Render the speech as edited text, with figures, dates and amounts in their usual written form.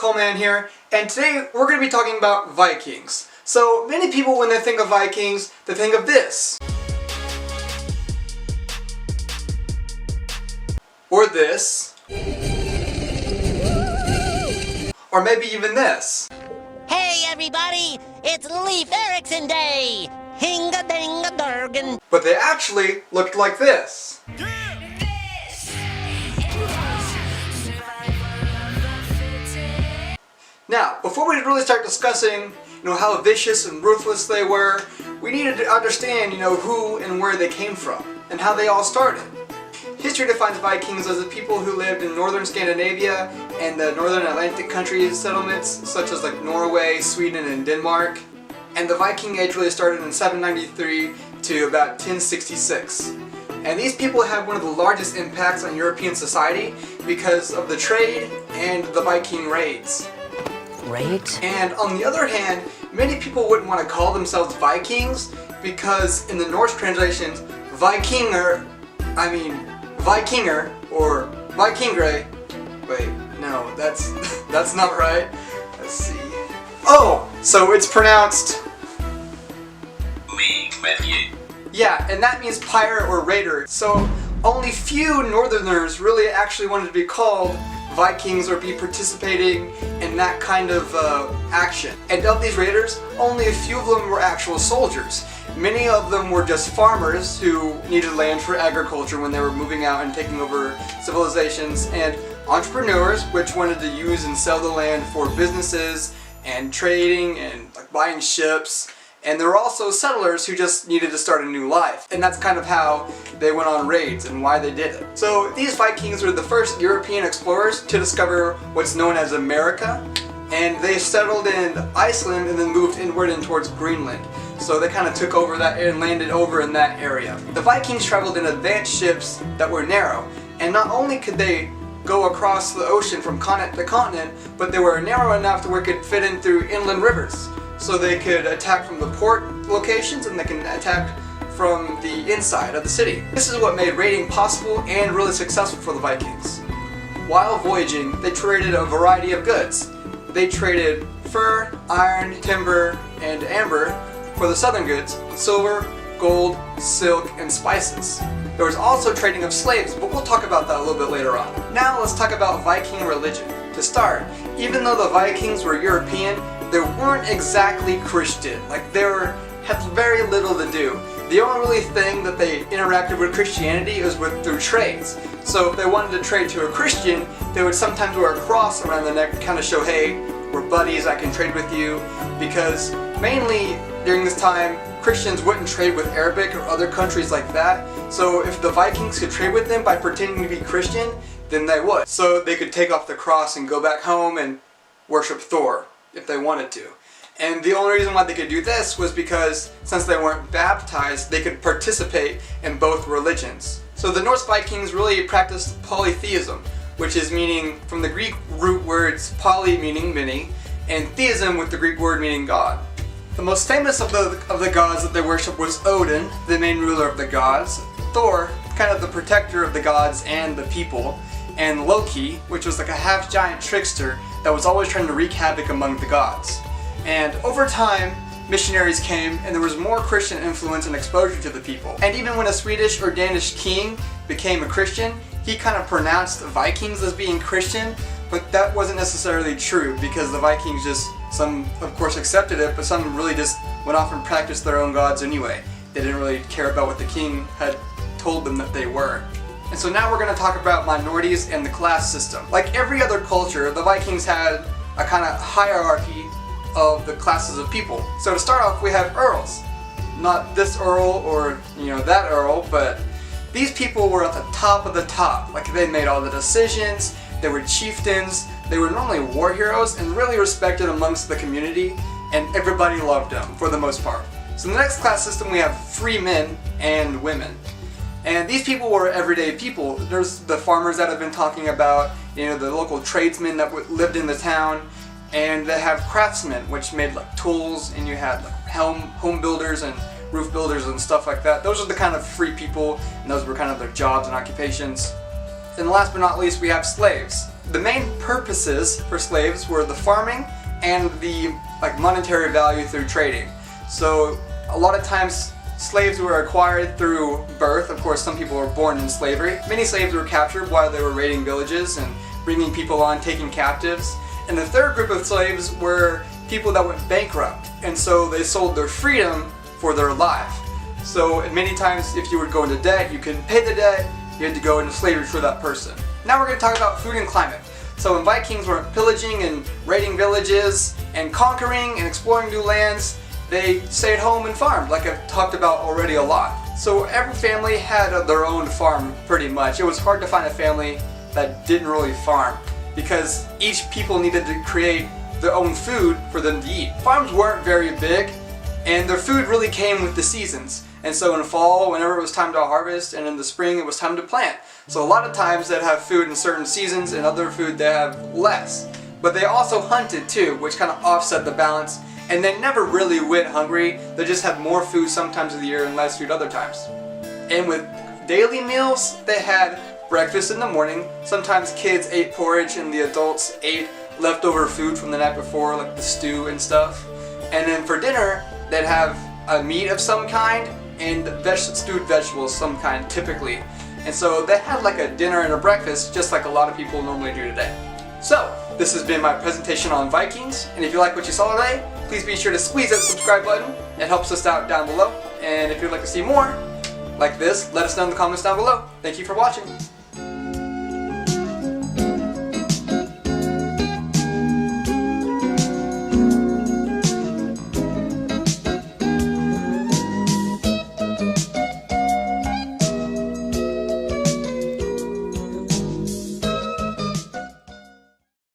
Coleman here, and today we're going to be talking about Vikings. So many people, when they think of Vikings, they think of this. Or this. Or maybe even this. Hey everybody, it's Leif Erikson Day! Hinga-dinga-durgan! But they actually looked like this. Now, before we really start discussing, how vicious and ruthless they were, we needed to understand, who and where they came from, and how they all started. History defines Vikings as the people who lived in northern Scandinavia and the northern Atlantic countries settlements, such as like Norway, Sweden, and Denmark. And the Viking Age really started in 793 to about 1066. And these people had one of the largest impacts on European society because of the trade and the Viking raids. Right? And on the other hand, many people wouldn't want to call themselves Vikings because in the Norse translations, Vikinger or Vikingre. Wait, no, that's not right. Let's see. Oh, so it's pronounced League with you. Yeah, and that means pirate or raider. So only few Northerners really actually wanted to be called Vikings or be participating in that kind of action. And of these raiders, only a few of them were actual soldiers. Many of them were just farmers who needed land for agriculture when they were moving out and taking over civilizations, and entrepreneurs which wanted to use and sell the land for businesses and trading and buying ships. And there were also settlers who just needed to start a new life. And that's kind of how they went on raids and why they did it. So these Vikings were the first European explorers to discover what's known as America. And they settled in Iceland and then moved inward and towards Greenland. So they kind of took over that and landed over in that area. The Vikings traveled in advanced ships that were narrow. And not only could they go across the ocean from continent to continent, but they were narrow enough to where it could fit in through inland rivers. So they could attack from the port locations and they can attack from the inside of the city. This is what made raiding possible and really successful for the Vikings. While voyaging, they traded a variety of goods. They traded fur, iron, timber, and amber for the southern goods, silver, gold, silk, and spices. There was also trading of slaves, but we'll talk about that a little bit later on. Now let's talk about Viking religion. To start, even though the Vikings were European, they weren't exactly Christian. Had very little to do. The only really thing that they interacted with Christianity was through trades. So if they wanted to trade to a Christian, they would sometimes wear a cross around the neck to kind of show, hey, we're buddies, I can trade with you. Because mainly during this time, Christians wouldn't trade with Arabic or other countries like that. So if the Vikings could trade with them by pretending to be Christian, then they would. So they could take off the cross and go back home and worship Thor if they wanted to. And the only reason why they could do this was because since they weren't baptized, they could participate in both religions. So the Norse Vikings really practiced polytheism, which is meaning from the Greek root words poly meaning many, and theism with the Greek word meaning God. The most famous of the gods that they worshipped was Odin, the main ruler of the gods, Thor, kind of the protector of the gods and the people, and Loki, which was like a half-giant trickster that was always trying to wreak havoc among the gods. And over time, missionaries came and there was more Christian influence and exposure to the people. And even when a Swedish or Danish king became a Christian, he kind of pronounced the Vikings as being Christian, but that wasn't necessarily true because the Vikings some of course accepted it, but some really just went off and practiced their own gods anyway. They didn't really care about what the king had told them that they were. And so now we're going to talk about minorities and the class system. Like every other culture, the Vikings had a kind of hierarchy of the classes of people. So to start off, we have Earls. Not this Earl or, that Earl, but these people were at the top of the top. Like they made all the decisions, they were chieftains, they were normally war heroes and really respected amongst the community, and everybody loved them for the most part. So in the next class system, we have free men and women. And these people were everyday people. There's the farmers that I've been talking about, the local tradesmen that lived in the town, and they have craftsmen, which made tools, and you had home builders and roof builders and stuff like that. Those are the kind of free people, and those were kind of their jobs and occupations. And last but not least, we have slaves. the main purposes for slaves were the farming and the monetary value through trading. So a lot of times slaves were acquired through birth. Of course, some people were born in slavery. Many slaves were captured while they were raiding villages and bringing people on, taking captives. And the third group of slaves were people that went bankrupt, and so they sold their freedom for their life. So many times if you would go into debt, you couldn't pay the debt, you had to go into slavery for that person. Now we're going to talk about food and climate. So when Vikings were pillaging and raiding villages and conquering and exploring new lands, they stayed home and farmed, like I've talked about already a lot. So every family had their own farm pretty much. It was hard to find a family that didn't really farm because each people needed to create their own food for them to eat. Farms weren't very big and their food really came with the seasons. And so in fall, whenever it was time to harvest, and in the spring it was time to plant. So a lot of times they'd have food in certain seasons and other food they have less. But they also hunted too, which kind of offset the balance. And they never really went hungry. They just had more food sometimes of the year and less food other times. And with daily meals, they had breakfast in the morning. Sometimes kids ate porridge and the adults ate leftover food from the night before, like the stew and stuff. And then for dinner, they'd have a meat of some kind and stewed vegetables of some kind, typically. And so they had like a dinner and a breakfast, just like a lot of people normally do today. So, this has been my presentation on Vikings, and if you like what you saw today, please be sure to squeeze that subscribe button. It helps us out down below. And if you'd like to see more like this, let us know in the comments down below. Thank you for watching.